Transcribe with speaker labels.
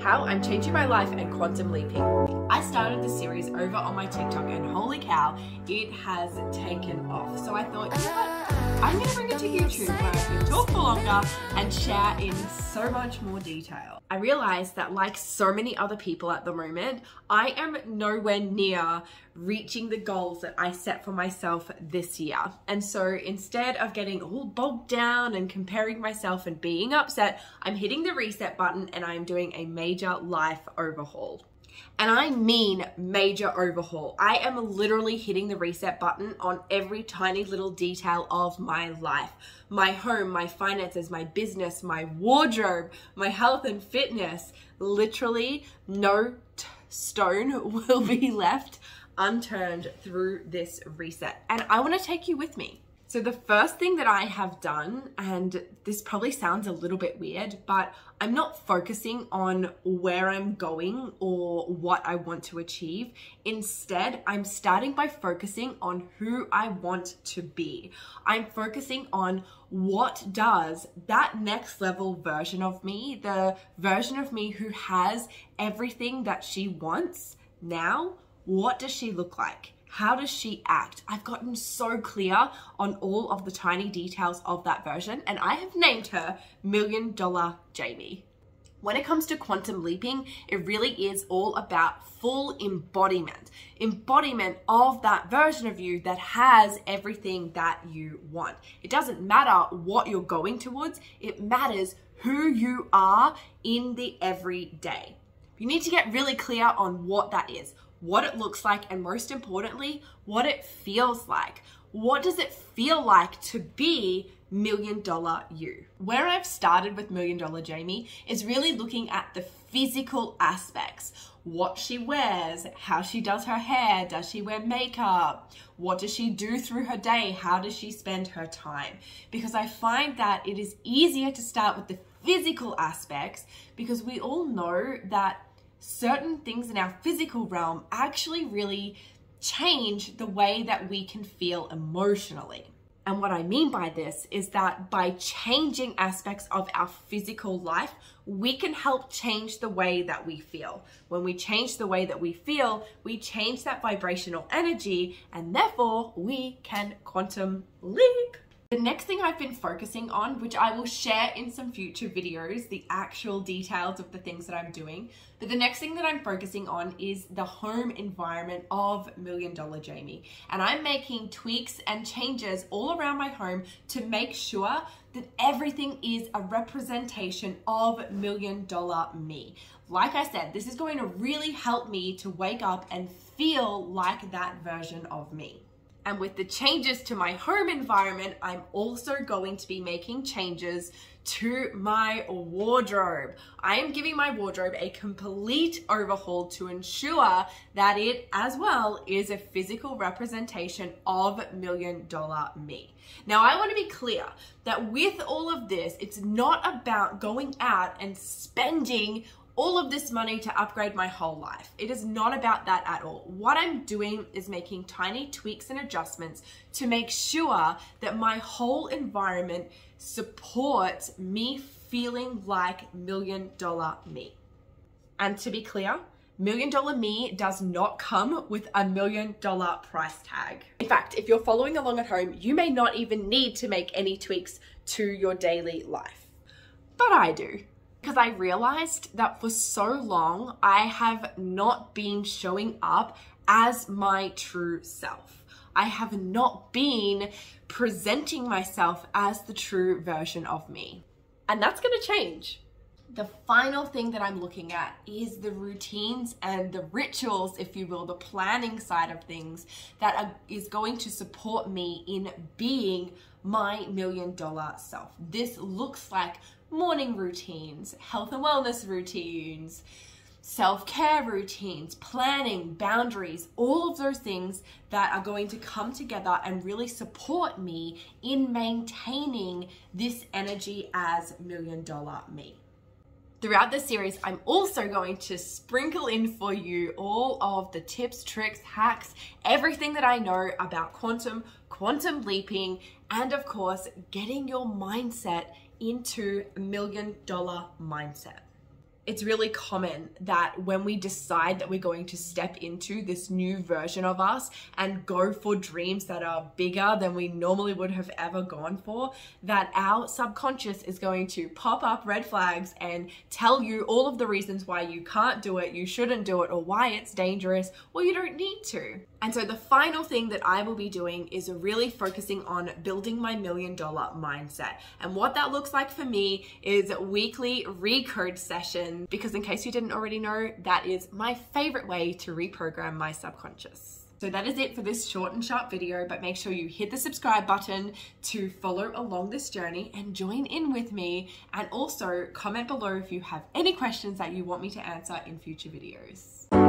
Speaker 1: how I'm changing my life and quantum leaping. I started this series over on my TikTok and holy cow, it has taken off. So I thought, you know what? I'm going to bring it to YouTube where I can talk for longer and share in so much more detail. I realized that like so many other people at the moment, I am nowhere near reaching the goals that I set for myself this year. And so instead of getting all bogged down and comparing myself and being upset, I'm hitting the reset button and I'm doing a major life overhaul. And I mean major overhaul. I am literally hitting the reset button on every tiny little detail of my life. My home, my finances, my business, my wardrobe, my health and fitness. Literally no stone will be left unturned through this reset. And I want to take you with me. So the first thing that I have done, and this probably sounds a little bit weird, but I'm not focusing on where I'm going or what I want to achieve. Instead, I'm starting by focusing on who I want to be. I'm focusing on what does that next level version of me, the version of me who has everything that she wants now, what does she look like? How does she act? I've gotten so clear on all of the tiny details of that version, and I have named her $1 Million Jaimee. When it comes to quantum leaping, it really is all about full embodiment. Embodiment of that version of you that has everything that you want. It doesn't matter what you're going towards, it matters who you are in the everyday. You need to get really clear on what that is, what it looks like, and most importantly, what it feels like. What does it feel like to be $1 Million you? Where I've started with $1 Million Jaimee is really looking at the physical aspects. What she wears, how she does her hair, does she wear makeup? What does she do through her day? How does she spend her time? Because I find that it is easier to start with the physical aspects because we all know that certain things in our physical realm actually really change the way that we can feel emotionally. And what I mean by this is that by changing aspects of our physical life, we can help change the way that we feel. When we change the way that we feel, we change that vibrational energy, and therefore we can quantum leap. The next thing I've been focusing on, which I will share in some future videos, the actual details of the things that I'm doing, but the next thing that I'm focusing on is the home environment of $1 Million Jaimee. And I'm making tweaks and changes all around my home to make sure that everything is a representation of $1 Million me. Like I said, this is going to really help me to wake up and feel like that version of me. And with the changes to my home environment, I'm also going to be making changes to my wardrobe. I am giving my wardrobe a complete overhaul to ensure that it as well is a physical representation of $1 Million me. Now, I want to be clear that with all of this, it's not about going out and spending all of this money to upgrade my whole life. It is not about that at all. What I'm doing is making tiny tweaks and adjustments to make sure that my whole environment supports me feeling like $1 Million me. And to be clear, $1 Million me does not come with a $1 million price tag. In fact, if you're following along at home, you may not even need to make any tweaks to your daily life. But I do. Because I realized that for so long, I have not been showing up as my true self. I have not been presenting myself as the true version of me. And that's going to change. The final thing that I'm looking at is the routines and the rituals, if you will, the planning side of things that is going to support me in being my $1 million self. This looks like morning routines, health and wellness routines, self-care routines, planning, boundaries, all of those things that are going to come together and really support me in maintaining this energy as $1 million me. Throughout this series, I'm also going to sprinkle in for you all of the tips, tricks, hacks, everything that I know about quantum leaping, and of course, getting your mindset into $1 million mindset. It's really common that when we decide that we're going to step into this new version of us and go for dreams that are bigger than we normally would have ever gone for, that our subconscious is going to pop up red flags and tell you all of the reasons why you can't do it, you shouldn't do it, or why it's dangerous, or you don't need to. And so the final thing that I will be doing is really focusing on building my $1 million mindset. And what that looks like for me is weekly recode sessions, because in case you didn't already know, that is my favorite way to reprogram my subconscious. So that is it for this short and sharp video, but make sure you hit the subscribe button to follow along this journey and join in with me. And also comment below if you have any questions that you want me to answer in future videos.